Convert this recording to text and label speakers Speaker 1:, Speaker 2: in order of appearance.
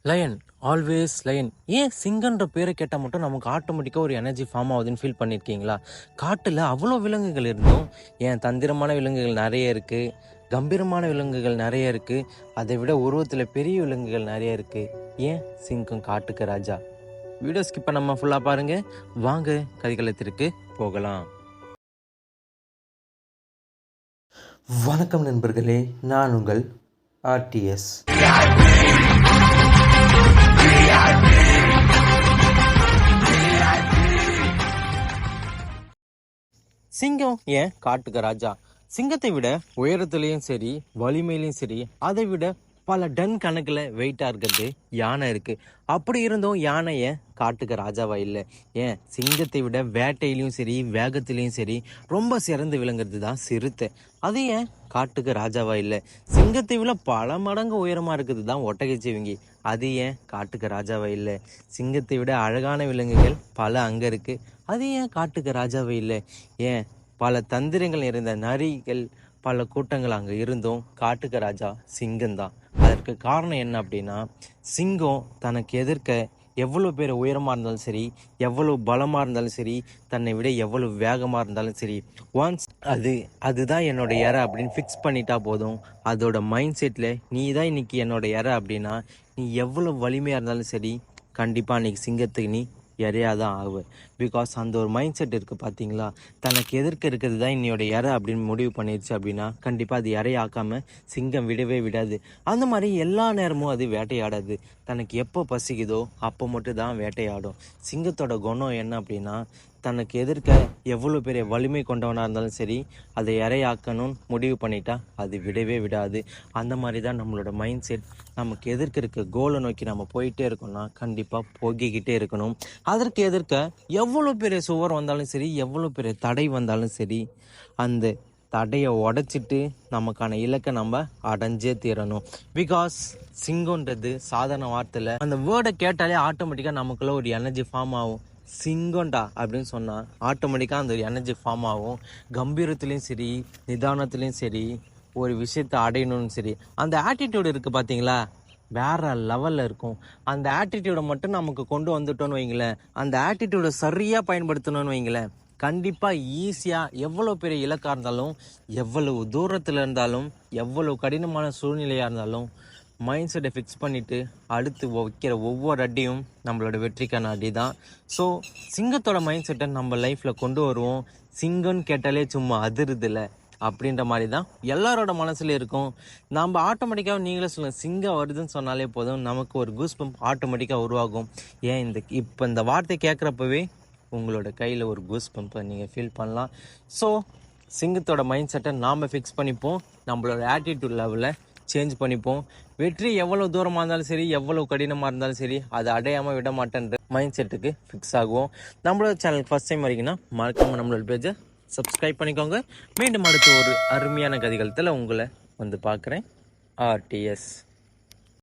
Speaker 1: Line always line. ஏன் சிங்கன்ற பேரை கேட்டால் மட்டும் நமக்கு ஆட்டோமேட்டிக்காக ஒரு எனர்ஜி ஃபார்ம் ஆகுதுன்னு ஃபீல் பண்ணியிருக்கீங்களா? காட்டில் அவ்வளோ விலங்குகள் இருந்தும் ஏன் தந்திரமான விலங்குகள் நிறைய இருக்குது, கம்பீரமான விலங்குகள் நிறைய இருக்குது, அதை விட உருவத்தில் பெரிய விலங்குகள் நிறைய இருக்குது. ஏன் சிங்கம் காட்டுக்கு ராஜா? வீடியோ ஸ்கிப் பண்ணாம ஃபுல்லாக பாருங்கள். வாங்க கதைக்களத்திற்கு போகலாம். வணக்கம் நண்பர்களே, நான் உங்கள் ஆர்டிஎஸ். சிங்கம் ஏன் காட்டுக்கு ராஜா? சிங்கத்தை விட உயரத்துலேயும் சரி, வலிமையிலையும் சரி, அதை விட பல டன் கணக்கில் வெயிட்டாக இருக்கிறது யானை இருக்குது. அப்படி இருந்தும் யானை ஏன் காட்டுக்கு ராஜாவா இல்லை? ஏன் சிங்கத்தை விட வேட்டையிலையும் சரி, வேகத்திலையும் சரி ரொம்ப சிறந்து விளங்குறது தான் சிறுத்தை. அது ஏன் காட்டுக்கு ராஜாவா இல்லை? சிங்கத்தை விட பல மடங்கு உயரமாக இருக்குது தான் ஒட்டகைச்சிவிங்கி. அது ஏன் காட்டுக்கு ராஜாவா இல்லை? சிங்கத்தை விட அழகான விலங்குகள் பல அங்கே இருக்குது. அது ஏன் காட்டுக்கு ராஜாவே இல்லை? ஏன் பல தந்திரங்கள் நிறைந்த நரிகள் பல கூட்டங்கள் அங்கே இருந்தும் காட்டுக்கு ராஜா சிங்கம்தான். அதற்கு காரணம் என்ன அப்படின்னா, சிங்கம் தனக்கு எதிர்க்க எவ்வளோ பேர் உயரமாக இருந்தாலும் சரி, எவ்வளோ பலமாக இருந்தாலும் சரி, தன்னை விட எவ்வளோ வேகமாக இருந்தாலும் சரி, ஒன்ஸ் அதுதான் என்னோட இறை அப்படின்னு ஃபிக்ஸ் பண்ணிட்டா போதும். அதோட மைண்ட் செட்டில் நீ தான் இன்னைக்கு என்னோட இறை அப்படின்னா, நீ எவ்வளோ வலிமையாக இருந்தாலும் சரி, கண்டிப்பாக அன்றைக்கி சிங்கத்துக்கு நீ இறையாதான் ஆகுவேன். பிகாஸ் அந்த ஒரு மைண்ட் செட் இருக்குது பார்த்தீங்களா? தனக்கு எதிர்க்க இருக்கிறது தான் என்னோட இறை அப்படின்னு முடிவு பண்ணிடுச்சு அப்படின்னா, கண்டிப்பாக அது இறையாக்காமல் சிங்கம் விடவே விடாது. அந்த மாதிரி எல்லா நேரமும் அது வேட்டையாடாது. தனக்கு எப்போ பசிக்குதோ அப்போ மட்டும் தான் வேட்டையாடும். சிங்கத்தோட குணம் என்ன அப்படின்னா, தனக்கு எதிர்க்க எவ்வளோ பெரிய வலிமை கொண்டவனாக இருந்தாலும் சரி, அதை இறையாக்கணும்னு முடிவு பண்ணிட்டா அது விடவே விடாது. அந்த மாதிரி தான் நம்மளோட மைண்ட் செட். நமக்கு எதிர்க்க இருக்க கோலை நோக்கி நம்ம போயிட்டே இருக்கோம்னா கண்டிப்பாக போகிக்கிட்டே இருக்கணும். அதற்கு எதிர்க்க எவ்வளோ பெரிய சுவர் வந்தாலும் சரி, எவ்வளோ பெரிய தடை வந்தாலும் சரி, அந்த தடையை உடைச்சிட்டு நமக்கான இலக்கை நம்ம அடைஞ்சே தீரணும். பிகாஸ் சிங்கம்ன்றது சாதாரண வார்த்தையில் அந்த வேர்டை கேட்டாலே ஆட்டோமேட்டிக்காக நமக்குள்ள ஒரு எனர்ஜி ஃபார்ம் ஆகும். சிங்கம்டா அப்படின்னு சொன்னால் ஆட்டோமேட்டிக்காக அந்த ஒரு எனர்ஜி ஃபார்ம் ஆகும். கம்பீரத்துலேயும் சரி, நிதானத்துலேயும் சரி, ஒரு விஷயத்தை அடையணும்னு சரி, அந்த ஆட்டிடியூடு இருக்குது பார்த்தீங்களா, வேற லெவலில் இருக்கும். அந்த ஆட்டிடியூடை மட்டும் நமக்கு கொண்டு வந்துட்டோன்னு வைங்களேன், அந்த ஆட்டிடியூடை சரியாக பயன்படுத்தணும்னு வைங்களேன், கண்டிப்பாக ஈஸியாக எவ்வளோ பெரிய இலக்காக இருந்தாலும், எவ்வளவு தூரத்தில் இருந்தாலும், எவ்வளவு கடினமான சூழ்நிலையாக இருந்தாலும் மைண்ட் செட்டை ஃபிக்ஸ் பண்ணிவிட்டு அடுத்து வைக்கிற ஒவ்வொரு அடியும் நம்மளோட வெற்றிக்கான அடி தான். ஸோ சிங்கத்தோட மைண்ட் செட்டை நம்ம லைஃப்பில் கொண்டு வருவோம். சிங்கம்னு கேட்டாலே சும்மா அதிருதில்லை அப்படின்ற மாதிரி தான் எல்லாரோட மனசுலேயும் இருக்கும். நம்ம ஆட்டோமேட்டிக்காக நீங்களே சொல்லுங்கள், சிங்கம் வருதுன்னு சொன்னாலே போதும் நமக்கு ஒரு கூஸ் பம்ப் ஆட்டோமேட்டிக்காக உருவாகும். ஏன் இப்போ இந்த வார்த்தை கேட்குறப்பவே உங்களோட கையில் ஒரு கூஸ் பம்பை நீங்கள் ஃபீல் பண்ணலாம். ஸோ சிங்கத்தோட மைண்ட் செட்டை நாம் ஃபிக்ஸ் பண்ணிப்போம், நம்மளோட ஆட்டிடியூட் லெவலில் சேஞ்ச் பண்ணிப்போம். வெற்றி எவ்வளோ தூரமாக இருந்தாலும் சரி, எவ்வளோ கடினமாக இருந்தாலும் சரி, அதை அடையாமல் விட மாட்டேன்ற மைண்ட் செட்டுக்கு ஃபிக்ஸ் ஆகுவோம். நம்மளோட சேனலுக்கு ஃபஸ்ட் டைம் வரீங்கன்னா மறக்காமல் நம்மளோட பேஜை சப்ஸ்கிரைப் பண்ணிக்கோங்க. மீண்டும் அடுத்து ஒரு அருமையான கதைகளத்தில் உங்களை வந்து பார்க்குறேன். ஆர்டிஎஸ்.